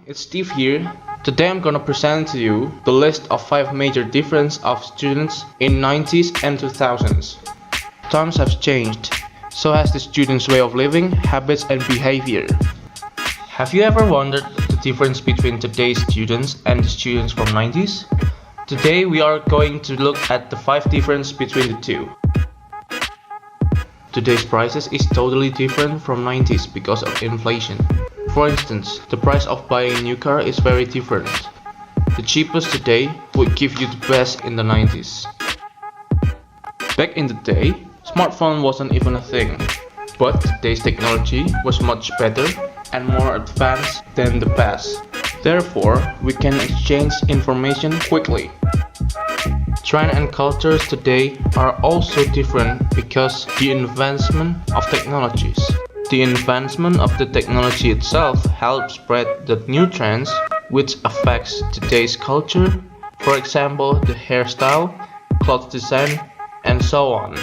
It's Steve here. Today I'm gonna present to you the list of 5 major differences of students in 90s and 2000s. Times have changed, so has the students' way of living, habits and behavior. Have you ever wondered the difference between today's students and the students from 90s? Today we are going to look at the 5 differences between the two. Today's prices is totally different from 90s because of inflation. For instance, the price of buying a new car is very different. The cheapest today would give you the best in the 90s. Back in the day, smartphone wasn't even a thing, but today's technology was much better and more advanced than the past. Therefore, we can exchange information quickly. Trends and cultures today are also different because the advancement of technologies. The advancement of the technology itself helps spread the new trends which affects today's culture, for example the hairstyle, clothes design and so on.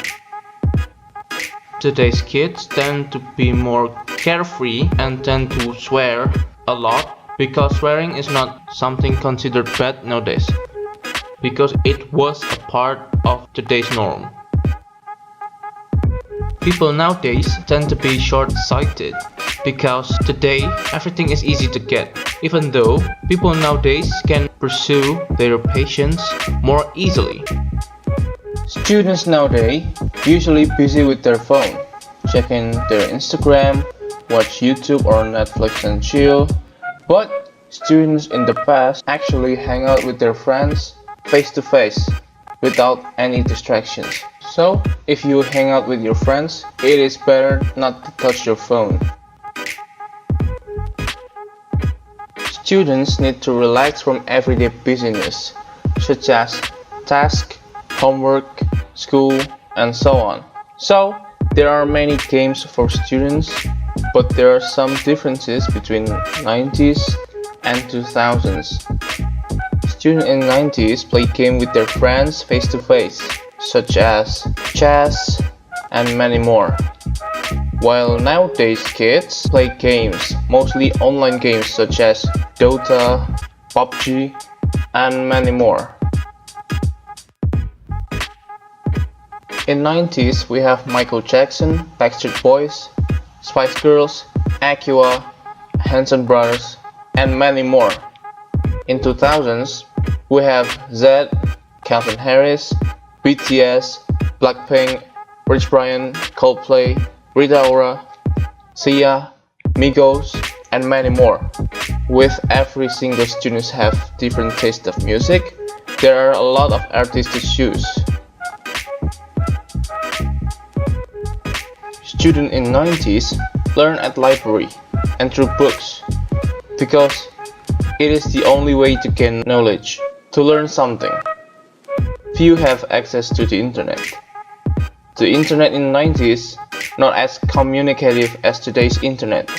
Today's kids tend to be more carefree and tend to swear a lot because swearing is not something considered bad nowadays, because it was a part of today's norm. People nowadays tend to be short-sighted because today everything is easy to get, even though people nowadays can pursue their passions more easily. Students nowadays usually busy with their phone, checking their Instagram, watch YouTube or Netflix and chill, but students in the past actually hang out with their friends face to face without any distractions. So, if you hang out with your friends, it is better not to touch your phone. Students need to relax from everyday busyness, such as tasks, homework, school, and so on. So, there are many games for students, but there are some differences between 90s and 2000s. Students in 90s play games with their friends face to face, such as chess and many more. While nowadays kids play games, mostly online games such as Dota, PUBG and many more. In 90s we have Michael Jackson, Backstreet Boys, Spice Girls, Aqua, Hanson Brothers and many more. In 2000s we have Zedd, Calvin Harris, BTS, Blackpink, Rich Brian, Coldplay, Rita Ora, Sia, Migos, and many more. With every single students have different taste of music, there are a lot of artists to choose. Students in 90s learn at library and through books because it is the only way to gain knowledge, to learn something. Few have access to the internet. The internet in the 90s not as communicative as today's internet.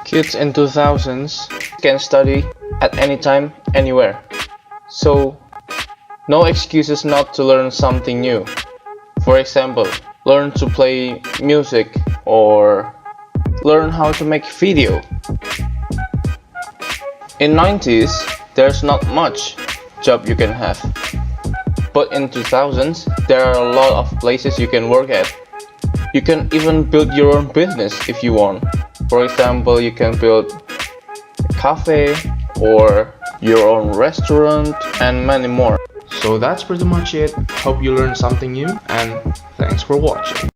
Kids in 2000s can study at any time, anywhere. So, no excuses not to learn something new. For example, learn to play music or learn how to make video. In 90s, there's not much job you can have. But in 2000s, there are a lot of places you can work at. You can even build your own business if you want. For example, you can build a cafe or your own restaurant and many more. So that's pretty much it. Hope you learned something new and thanks for watching.